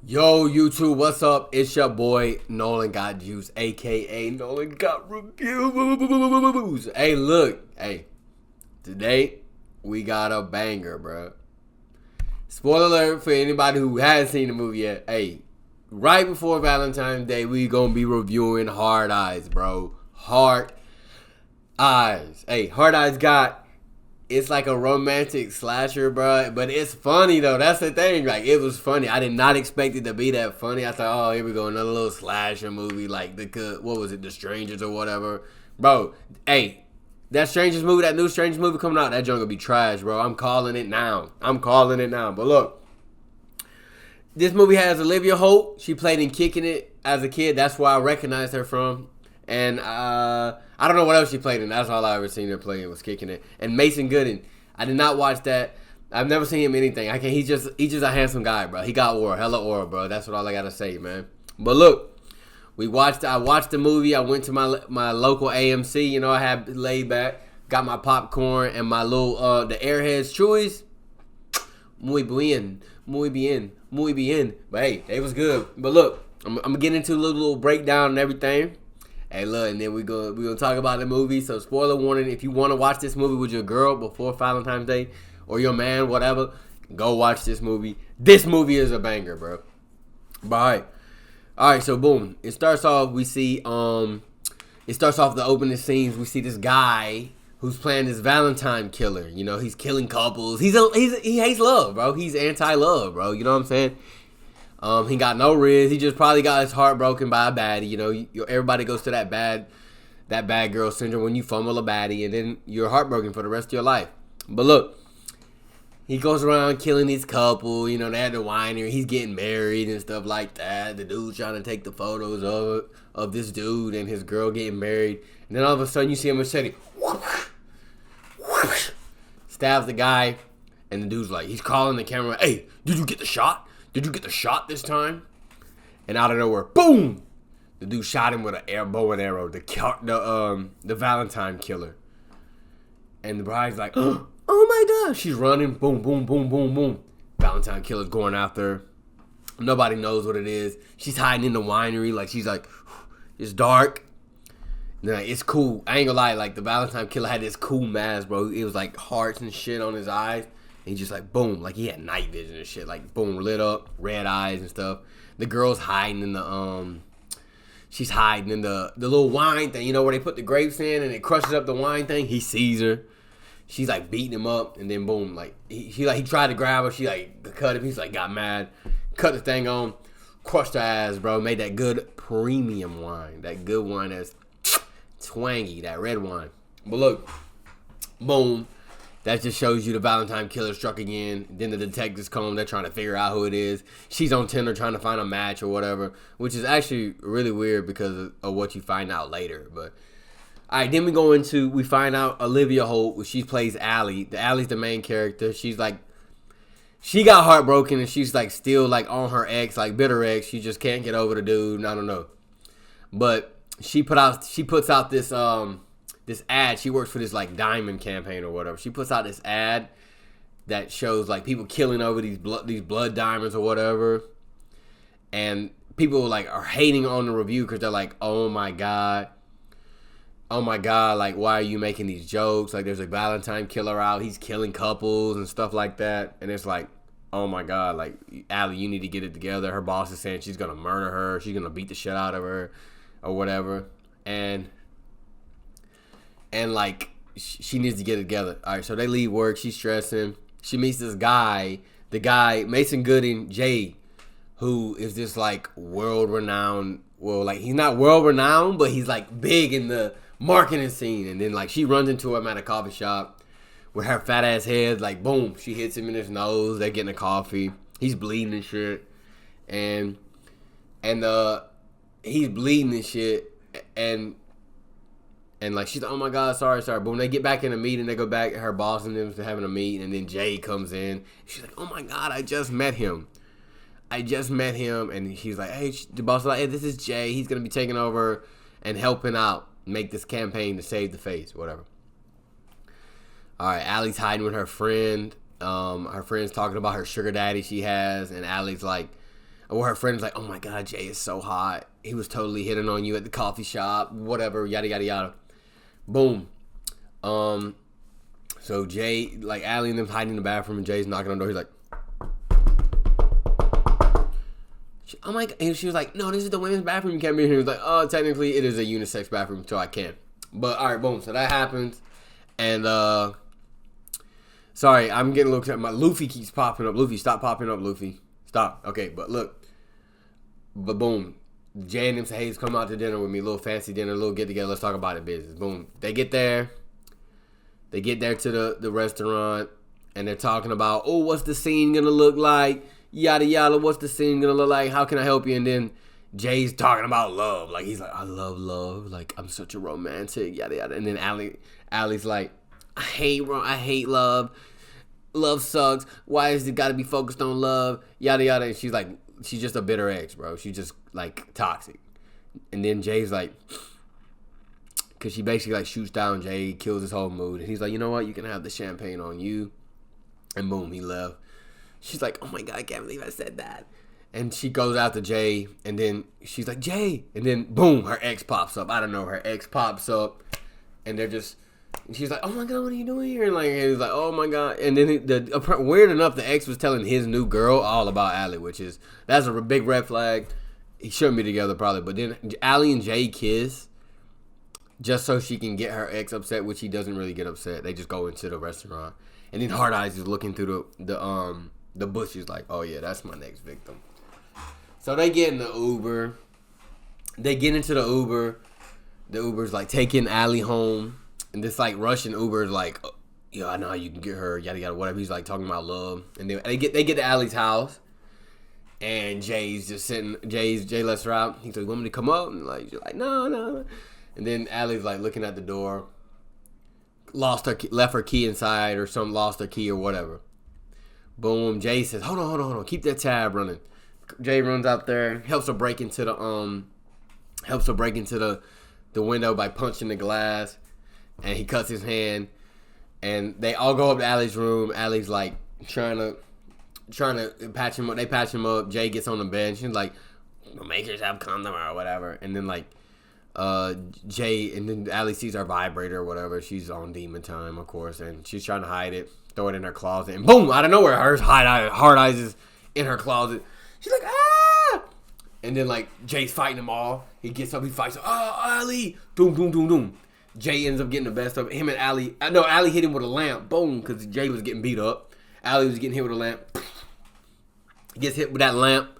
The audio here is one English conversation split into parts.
Yo, YouTube, what's up? It's your boy, Nolan Got Juice, a.k.a. Nolan Got Reviews. Hey, look. Hey, today, we got a banger, bro. Spoiler alert for anybody who hasn't seen the movie yet. Hey, right before Valentine's Day, we gonna be reviewing Hard Eyes, bro. Hard Eyes. Hey, Hard Eyes it's like a romantic slasher, bro. But it's funny, though. That's the thing. Like, it was funny. I did not expect it to be that funny. I thought, oh, here we go. Another little slasher movie. Like, what was it? The Strangers or whatever. Bro, hey, that Strangers movie, that new Strangers movie coming out, that junk will be trash, bro. I'm calling it now. But look, this movie has Olivia Holt. She played in Kicking It as a kid. That's where I recognized her from. And I don't know what else she played in. That's all I ever seen her playing was Kicking It. And Mason Gooden. I did not watch that. I've never seen him in anything. He's just a handsome guy, bro. He got aura, hella aura, bro. That's what all I gotta say, man. But look, I watched the movie. I went to my local AMC. You know, I had laid back, got my popcorn and my little the Airheads Chewies. Muy bien. But hey, they was good. But look, I'm gonna get into a little breakdown and everything. Hey, look, and then we're gonna talk about the movie. So, spoiler warning: if you want to watch this movie with your girl before Valentine's Day or your man, whatever, go watch this movie. This movie is a banger, bro. But all right. So, boom. It starts off. We see It starts off the opening scenes. We see this guy who's playing this Valentine killer. You know, he's killing couples. He hates love, bro. He's anti-love, bro. You know what I'm saying? He got no riz. He just probably got his heart broken by a baddie. You know, everybody goes to that bad girl syndrome when you fumble a baddie, and then you're heartbroken for the rest of your life. But look, he goes around killing these couple. You know, they had the winery. He's getting married and stuff like that. The dude's trying to take the photos of this dude and his girl getting married. And then all of a sudden, you see a machete. Stabs the guy, and the dude's like, he's calling the camera. Hey, did you get the shot? Did you get the shot this time? And out of nowhere, boom! The dude shot him with an bow and arrow. The Valentine killer. And the bride's like, oh my God! She's running. Boom, boom, boom, boom, boom. Valentine killer's going after her. Nobody knows what it is. She's hiding in the winery. Like, she's like, it's dark. And like, it's cool. I ain't gonna lie. Like, the Valentine killer had this cool mask, bro. It was like hearts and shit on his eyes. And he just like, boom, like he had night vision and shit. Like, boom, lit up, red eyes and stuff. The girl's hiding in the, she's hiding in the little wine thing, you know, where they put the grapes in and it crushes up the wine thing. He sees her. She's like beating him up. And then boom, like, he tried to grab her. She like cut him. He's like, got mad. Cut the thing on. Crushed her ass, bro. Made that good premium wine. That good wine that's twangy, that red wine. But look, boom. That just shows you the Valentine killer struck again. Then the detectives come. They're trying to figure out who it is. She's on Tinder trying to find a match or whatever, which is actually really weird because of what you find out later. But all right, then we find out Olivia Holt. She plays Allie. Allie's the main character. She's like, she got heartbroken and she's like still like on her ex, like bitter ex. She just can't get over the dude. I don't know. But she puts out this ad. She works for this like diamond campaign or whatever. She puts out this ad that shows like people killing over these blood diamonds or whatever, and people like are hating on the review because they're like, oh my god, like why are you making these jokes? Like there's a Valentine killer out, he's killing couples and stuff like that, and it's like, oh my god, like Allie, you need to get it together. Her boss is saying she's gonna murder her, she's gonna beat the shit out of her or whatever, and like, she needs to get it together. All right, so they leave work. She's stressing. She meets this guy, Mason Gooden, Jay, who is this, like, world-renowned. Well, like, he's not world-renowned, but he's, like, big in the marketing scene. And then, like, she runs into him at a coffee shop with her fat-ass head. Like, boom, she hits him in his nose. They're getting a coffee. He's bleeding and shit. And he's bleeding and shit. And like, she's like, oh my God, sorry. Boom, they get back in a meeting. They go back, her boss and them to having a meeting. And then Jay comes in. She's like, oh my God, I just met him. And she's like, hey, the boss is like, hey, this is Jay. He's going to be taking over and helping out, make this campaign to save the face, whatever. All right, Allie's hiding with her friend. Her friend's talking about her sugar daddy she has. And Allie's like, Or her friend's like, oh my God, Jay is so hot. He was totally hitting on you at the coffee shop, whatever, yada, yada, yada. Boom. So Jay, like Allie and them hiding in the bathroom, and Jay's knocking on the door. He's like, oh my God. And she was like, no, this is the women's bathroom. You can't be here. He was like, oh, technically it is a unisex bathroom, so I can. But all right, boom. So that happens. And, sorry, I'm getting a little, my Luffy keeps popping up. Luffy, stop popping up, Luffy. Stop. Okay, but look. But boom. Jay and them say, hey, come out to dinner with me. A little fancy dinner, a little get together. Let's talk about it business. Boom. They get there. They get there to the restaurant, and they're talking about, oh, what's the scene going to look like? Yada, yada, what's the scene going to look like? How can I help you? And then Jay's talking about love. Like, he's like, I love love. Like, I'm such a romantic, yada, yada. And then Allie's like, I hate love. Love sucks. Why is it got to be focused on love? Yada, yada. And she's like, she's just a bitter ex, bro. She's just, like, toxic. And then Jay's like, because she basically, like, shoots down Jay, kills his whole mood. And he's like, you know what? You can have the champagne on you. And boom, he left. She's like, oh, my God, I can't believe I said that. And she goes out to Jay, and then she's like, Jay. And then, boom, her ex pops up. I don't know. Her ex pops up, and they're just, and she's like, oh, my God, what are you doing here? And like, he's like, oh, my God. And then, weird enough, the ex was telling his new girl all about Allie, which is, that's a big red flag. He shouldn't be together, probably. But then Allie and Jay kiss just so she can get her ex upset, which he doesn't really get upset. They just go into the restaurant. And then Hard Eyes is looking through the bushes like, oh, yeah, that's my next victim. So they get in the Uber. They get into the Uber. The Uber's like taking Allie home. And this like Russian Uber is like, oh, yeah, I know how you can get her, yada, yada, whatever. He's like talking about love. And they get to Allie's house. And Jay's just sitting, Jay lets her out. He's like, you want me to come up? And like, she's like, no. And then Allie's like looking at the door. Left her key inside or something, lost her key or whatever. Boom. Jay says, hold on. Keep that tab running. Jay runs out there, helps her break into the window by punching the glass, and he cuts his hand. And they all go up to Allie's room. Allie's like trying to patch him up. They patch him up. Jay gets on the bench. She's like, make yourself comfortable or whatever. And then like Jay, and then Allie sees her vibrator or whatever. She's on demon time, of course, and she's trying to hide it, throw it in her closet, and boom, out of nowhere, Hard Eyes is in her closet. She's like, ah! And then, like, Jay's fighting them all. He gets up, he fights. Oh, Allie! Doom. Jay ends up getting the best of him and Allie. I know Allie hit him with a lamp. Boom, because Jay was getting beat up. Allie was getting hit with a lamp. He gets hit with that lamp.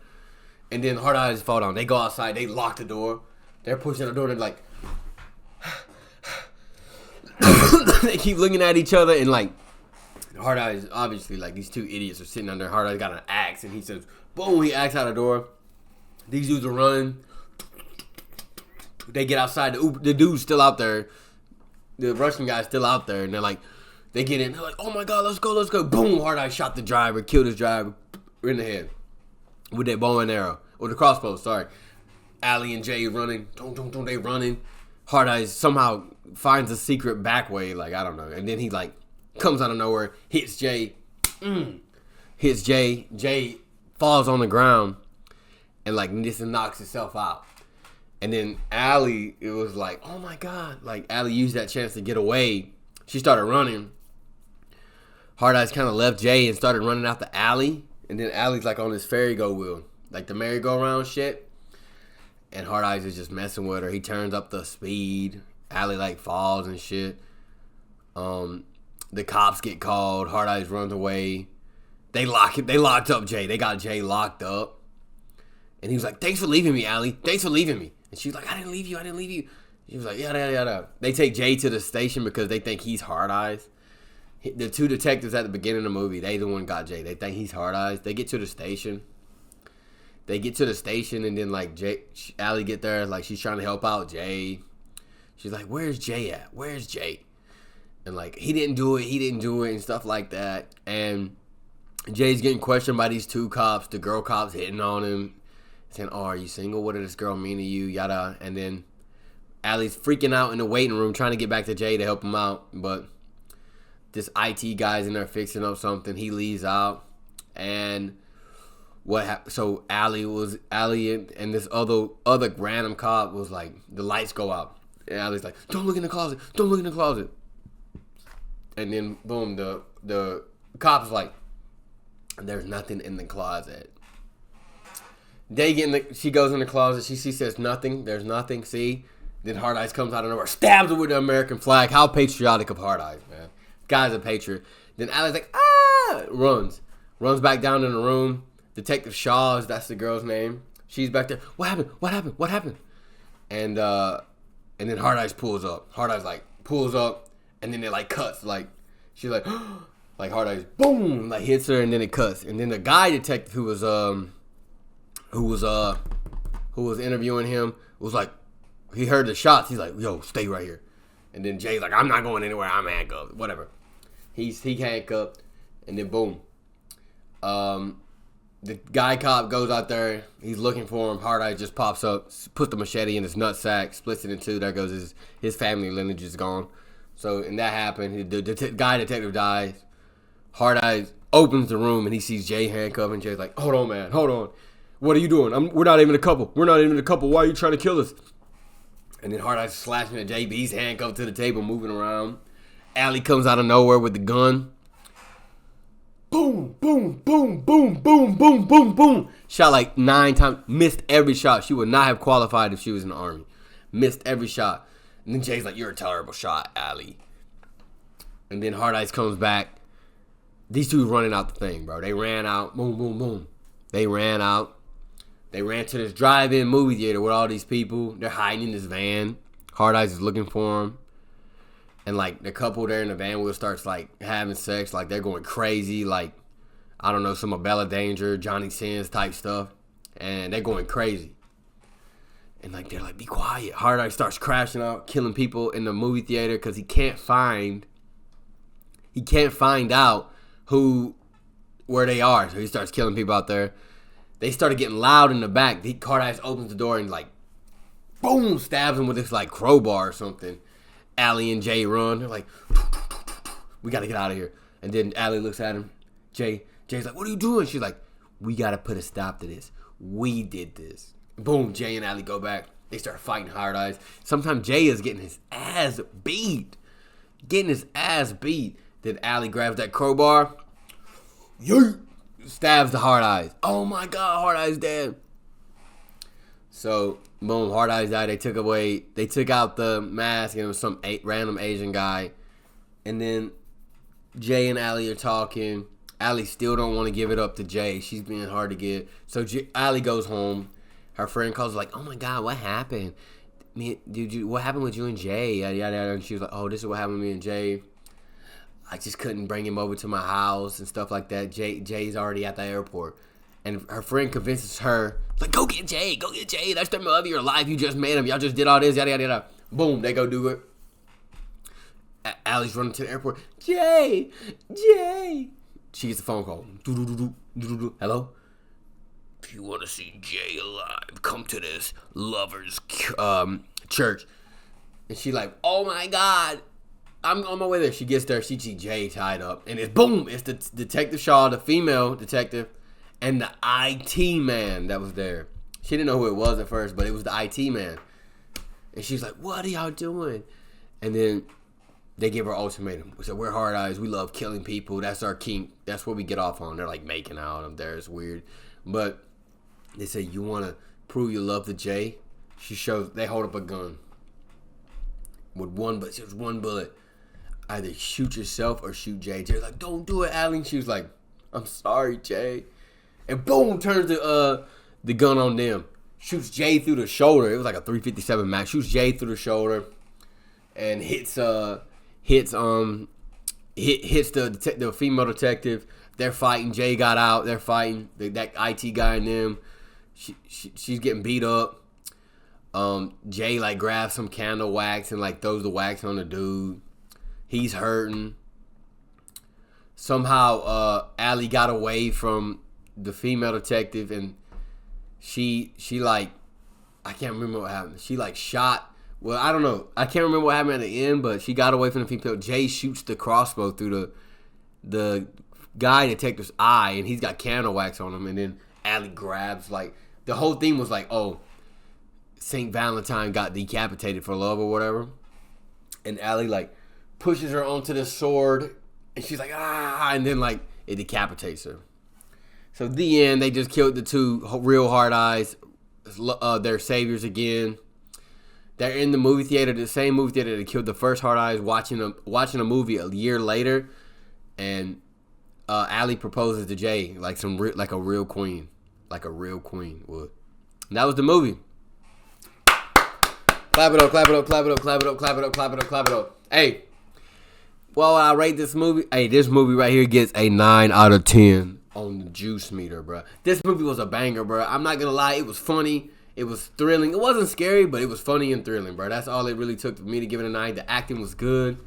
And then Hard Eyes fall down. They go outside. They lock the door. They're pushing the door. They're like... they keep looking at each other and, like... Hard Eyes, obviously, like, these two idiots are sitting under. Hard Eyes got an axe, and he says, boom, he axes out the door. These dudes are running. They get outside. The dude's still out there. The Russian guy's still out there, and they're like, they get in. They're like, oh my God, let's go. Boom, Hard Eyes shot the driver, killed his driver in the head with that bow and arrow, or the crossbow, sorry. Allie and Jay running. Don't they running. Hard Eyes somehow finds a secret back way, like, I don't know. And then he, like, comes out of nowhere, hits Jay. Hits Jay. Jay falls on the ground and, like, this knocks itself out. And then Allie, it was like, oh, my God. Like, Allie used that chance to get away. She started running. Hard Eyes kind of left Jay and started running out the alley. And then Allie's, like, on this ferry-go wheel. Like, the merry-go-round shit. And Hard Eyes is just messing with her. He turns up the speed. Allie, like, falls and shit. The cops get called. Hard Eyes runs away. They locked up Jay. They got Jay locked up. And he was like, thanks for leaving me, Allie. Thanks for leaving me. And she's like, I didn't leave you. She was like, yada. They take Jay to the station because they think he's Hard Eyes. The two detectives at the beginning of the movie, they the one got Jay. They think he's Hard Eyes. They get to the station. And then, like, Allie get there. Like, she's trying to help out Jay. She's like, where's Jay at? Where's Jay? And, like, he didn't do it and stuff like that. And Jay's getting questioned by these two cops. The girl cops hitting on him. Saying, oh, are you single? What did this girl mean to you? Yada. And then Allie's freaking out in the waiting room trying to get back to Jay to help him out. But this IT guy's in there fixing up something. He leaves out. And what happened. So Allie and this other random cop was like, the lights go out. And Allie's like, don't look in the closet. Don't look in the closet. And then boom, the cop's like, there's nothing in the closet. She goes in the closet. She says nothing. There's nothing. See. Then Hard Eyes comes out of nowhere, stabs her with the American flag. How patriotic of Hard Eyes, man. Guy's a patriot. Then Allie's like, runs back down in the room. Detective Shaw, that's the girl's name. She's back there. What happened? And then Hard Eyes pulls up. Hard Eyes like pulls up, and then it like cuts. Like she's like, like Hard Eyes, boom, like hits her, and then it cuts. And then the guy detective who was interviewing him was like, he heard the shots. He's like, yo, stay right here. And then Jay's like, I'm not going anywhere. I'm handcuffed. Whatever. He handcuffed, and then boom. The guy cop goes out there. He's looking for him. Hard Eye just pops up, puts the machete in his nutsack, splits it in two. There goes his family lineage is gone. So, and that happened. The guy detective dies. Hard Eyes opens the room, and he sees Jay handcuffed, and Jay's like, hold on, man. Hold on. What are you doing? We're not even a couple. Why are you trying to kill us? And then Hard Eyes slashing at Jay, but he's handcuffed to the table, moving around. Allie comes out of nowhere with the gun. Boom, boom, boom, boom, boom, boom, boom, boom. Shot like 9 times. Missed every shot. She would not have qualified if she was in the Army. Missed every shot. And then Jay's like, you're a terrible shot, Allie. And then Hard Eyes comes back. These two running out the thing, bro. They ran out. Boom, boom, boom. They ran out. They ran to this drive-in movie theater with all these people. They're hiding in this van. Hard Eyes is looking for them. And, like, the couple there in the van starts, like, having sex. Like, they're going crazy. Like, I don't know, some Abella Danger, Johnny Sins type stuff. And they're going crazy. And, like, they're like, be quiet. Hard Eyes starts crashing out, killing people in the movie theater because he can't find out where they are. So he starts killing people out there. They started getting loud in the back. Hard Eyes opens the door and, like, boom, stabs him with this, like, crowbar or something. Allie and Jay run. They're like, we got to get out of here. And then Allie looks at him. Jay's like, what are you doing? She's like, we got to put a stop to this. We did this. Boom, Jay and Allie go back. They start fighting Hard Eyes. Sometimes Jay is getting his ass beat. Then Allie grabs that crowbar. Yeet. Stabs the Hard Eyes. Oh my God, Hard Eyes dead. So, boom, Hard Eyes died. They took out the mask, and it was some random Asian guy. And then Jay and Allie are talking. Allie still don't want to give it up to Jay. She's being hard to get. So Allie goes home. Her friend calls like, oh my God, what happened? What happened with you and Jay? Yada, yada, yada. And she was like, oh, this is what happened with me and Jay. I just couldn't bring him over to my house and stuff like that. Jay's already at the airport. And her friend convinces her, like, go get Jay. That's the love of your life. You just met him. Y'all just did all this, yada, yada, yada. Boom, they go do it. Allie's running to the airport. Jay. She gets a phone call. Hello? If you want to see Jay alive, come to this lover's church. And she's like, oh my God. I'm on my way there. She gets there. She sees Jay tied up. And it's boom. It's the Detective Shaw, the female detective, and the IT man that was there. She didn't know who it was at first, but it was the IT man. And she's like, what are y'all doing? And then they give her an ultimatum. We said, we're Hard Eyes. We love killing people. That's our kink. That's what we get off on. They're like making out up there. It's weird. But they say, you want to prove your love to Jay? They hold up a gun. With one bullet. Either shoot yourself or shoot Jay. Jay's like, don't do it, Allie. She was like, I'm sorry, Jay. And boom, turns the gun on them. Shoots Jay through the shoulder. It was like a .357 Max. Shoots Jay through the shoulder and hits the female detective. They're fighting. Jay got out. They're fighting. That IT guy and them. She's getting beat up. Jay like grabs some candle wax and like throws the wax on the dude. He's hurting. Somehow, Allie got away from the female detective, and she like, I can't remember what happened. She like shot. Well, I don't know. I can't remember what happened at the end, but she got away from the female. Jay shoots the crossbow through the guy detective's eye, and he's got candle wax on him. And then Allie grabs, like, the whole thing was like, oh, St. Valentine got decapitated for love or whatever. And Allie, like, pushes her onto the sword. And she's like, ah. And then, like, it decapitates her. So, the end, they just killed the two real hard eyes. Their saviors again. They're in the movie theater, the same movie theater that killed the first hard eyes, watching a movie a year later. And Allie proposes to Jay like a real queen. Like a real queen would. And that was the movie. Clap it up, clap it up, clap it up, clap it up, clap it up, clap it up, clap it up. Hey, well, I rate this movie. Hey, this movie right here gets a 9 out of 10 on the juice meter, bro. This movie was a banger, bro. I'm not going to lie. It was funny. It was thrilling. It wasn't scary, but it was funny and thrilling, bro. That's all it really took for me to give it a 9. The acting was good.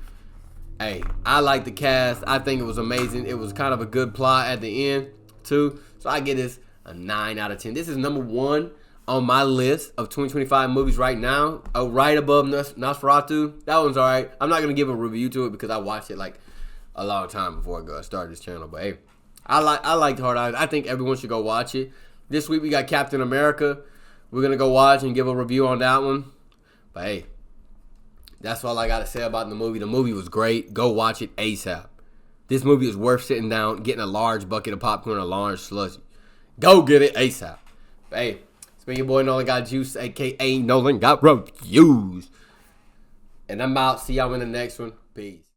Hey, I like the cast. I think it was amazing. It was kind of a good plot at the end, too. So I give this a 9 out of 10. This is number 1 on my list of 2025 movies right now, right above Nosferatu. That one's all right. I'm not going to give a review to it because I watched it like a long time before I started this channel. But hey, I liked Hard Eyes. I think everyone should go watch it. This week we got Captain America. We're going to go watch and give a review on that one. But hey, that's all I got to say about the movie. The movie was great. Go watch it ASAP. This movie is worth sitting down, getting a large bucket of popcorn, a large slushy. Go get it ASAP. But hey, it's been your boy Nolan Got Juice, a.k.a. Nolan Got Reviews. And I'm out. See y'all in the next one. Peace.